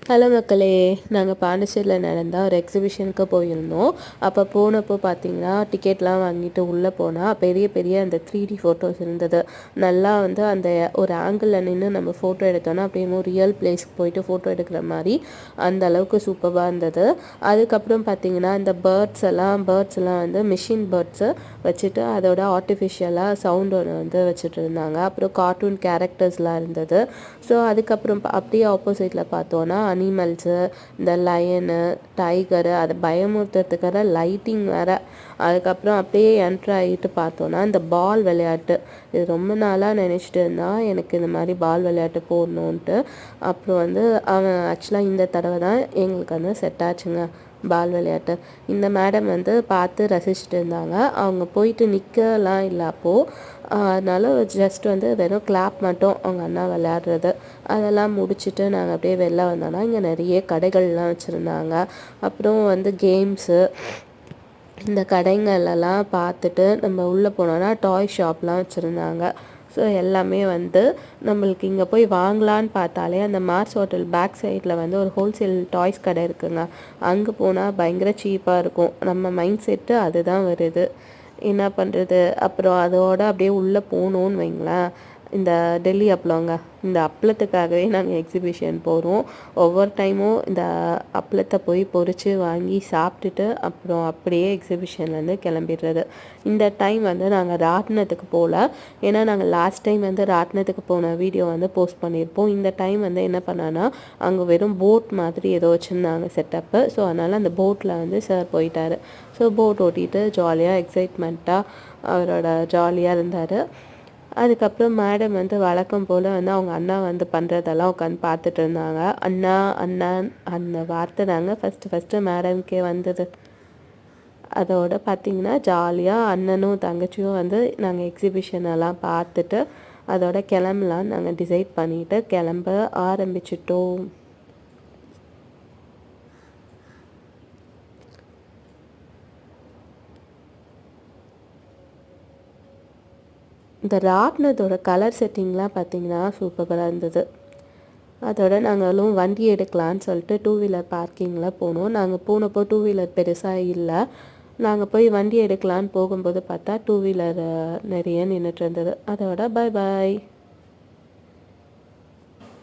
Hello மக்களே, நாங்கள் பாண்டிச்சேரியில் நடந்த ஒரு எக்ஸிபிஷனுக்கு போயிருந்தோம். அப்போ போனப்போ பார்த்தீங்கன்னா டிக்கெட்லாம் வாங்கிட்டு உள்ளே போனால் பெரிய பெரிய அந்த 3D ஃபோட்டோஸ் இருந்தது. நல்லா வந்து அந்த ஒரு ஆங்கிளில் நின்று நம்ம ஃபோட்டோ எடுத்தோன்னா அப்படியே ரியல் பிளேஸ்க்கு போயிட்டு ஃபோட்டோ எடுக்கிற மாதிரி அந்த அளவுக்கு சூப்பராக இருந்தது. அதுக்கப்புறம் பார்த்தீங்கன்னா இந்த பேர்ட்ஸ் எல்லாம் வந்து மிஷின் பேர்ட்ஸு வச்சுட்டு அதோட ஆர்டிஃபிஷியலாக சவுண்ட் ஒன்று வந்து வச்சுட்டு இருந்தாங்க. அப்புறம் கார்ட்டூன் கேரக்டர்ஸ்லாம் இருந்தது. ஸோ அதுக்கப்புறம் அப்படியே ஆப்போசிட்டில் பார்த்தோன்னா அனிமல்ஸு, இந்த லயனு, டைகரு அதை பயமுறுத்துறதுக்காக லைட்டிங் வேறு. அதுக்கப்புறம் அப்படியே என்ட்ரு ஆகிட்டு பார்த்தோன்னா இந்த பால் விளையாட்டு, இது ரொம்ப நாளாக நினச்சிட்டு இருந்தான் எனக்கு இந்த மாதிரி பால் விளையாட்டு போடணுன்ட்டு. அப்புறம் வந்து அவன் ஆக்சுவலாக இந்த தடவை தான் எங்களுக்கு வந்து செட் ஆச்சுங்க பால் விளையாட்டு. இந்த மேடம் வந்து பார்த்து ரசிச்சுட்டு இருந்தாங்க. அவங்க போயிட்டு நிற்கலாம் இல்லை அப்போது. அதனால் ஜஸ்ட் வந்து வெறும் கிளாப் மட்டும் அவங்க அண்ணா விளையாடுறது அதெல்லாம் முடிச்சுட்டு நாங்கள் அப்படியே வெளில வந்தோன்னா இங்கே நிறைய கடைகள்லாம் வச்சுருந்தாங்க. அப்புறம் வந்து கேம்ஸு இந்த கடைங்களெல்லாம் பார்த்துட்டு நம்ம உள்ளே போனோன்னா டாய் ஷாப்லாம் வச்சுருந்தாங்க. ஸோ எல்லாமே வந்து நம்மளுக்கு இங்கே போய் வாங்கலான்னு பார்த்தாலே அந்த மார்ஸ் ஹோட்டல் பேக் சைடில் வந்து ஒரு ஹோல்சேல் டாய்ஸ் கடை இருக்குங்க. அங்கே போனால் பயங்கர சீப்பாக இருக்கும். நம்ம மைண்ட் செட்டு அதுதான் வருது, என்ன பண்ணுறது. அப்புறம் அதோடு அப்படியே உள்ளே போகணுன்னு வைங்களேன், இந்த டெல்லி அப்பளங்க, இந்த அப்பளத்துக்காகவே நாங்கள் எக்ஸிபிஷன் போகிறோம். ஒவ்வொரு டைமும் இந்த அப்பளத்தை போய் பொறிச்சு வாங்கி சாப்பிட்டுட்டு அப்புறம் அப்படியே எக்ஸிபிஷன்லேருந்து கிளம்பிடுறது. இந்த டைம் வந்து நாங்கள் ராட்டினத்துக்கு போகல, ஏன்னா நாங்கள் லாஸ்ட் டைம் வந்து ராட்டினத்துக்கு போன வீடியோ வந்து போஸ்ட் பண்ணியிருப்போம். இந்த டைம் வந்து என்ன பண்ணான்னா அங்கே வெறும் போட் மாதிரி ஏதோ வச்சுருந்தாங்க செட்டப்பு. ஸோ அதனால் அந்த போட்டில் வந்து சார் போயிட்டார். ஸோ போட் ஓட்டிகிட்டு ஜாலியாக எக்ஸைட்மெண்ட்டாக அவரோட ஜாலியாக இருந்தார். அதுக்கப்புறம் மேடம் வந்து வழக்கம் போல் வந்து அவங்க அண்ணா வந்து பண்ணுறதெல்லாம் உட்காந்து பார்த்துட்டு இருந்தாங்க. அண்ணா அண்ணான் அந்த வார்த்தை தாங்க ஃபஸ்ட்டு மேடம்க்கே வந்தது. அதோடு பார்த்திங்கன்னா ஜாலியாக அண்ணனும் தங்கச்சியும் வந்து நாங்கள் எக்ஸிபிஷனெல்லாம் பார்த்துட்டு அதோட கிளம்பலான்னு நாங்கள் டிசைட் பண்ணிவிட்டு கிளம்ப ஆரம்பிச்சிட்டோம். இந்த ராட்னத்தோட கலர் செட்டிங்லாம் பார்த்திங்கன்னா சூப்பராக இருந்தது. அதோட நாங்களும் வண்டி எடுக்கலான்னு சொல்லிட்டு 2 வீலர் பார்க்கிங்கில் போனோம். நாங்கள் போனப்போ 2 வீலர் பெருசாக இல்லை. நாங்கள் போய் வண்டி எடுக்கலான்னு போகும்போது பார்த்தா 2 வீலர் நிறைய நின்றுட்டு இருந்தது. அதோட பாய் பாய்.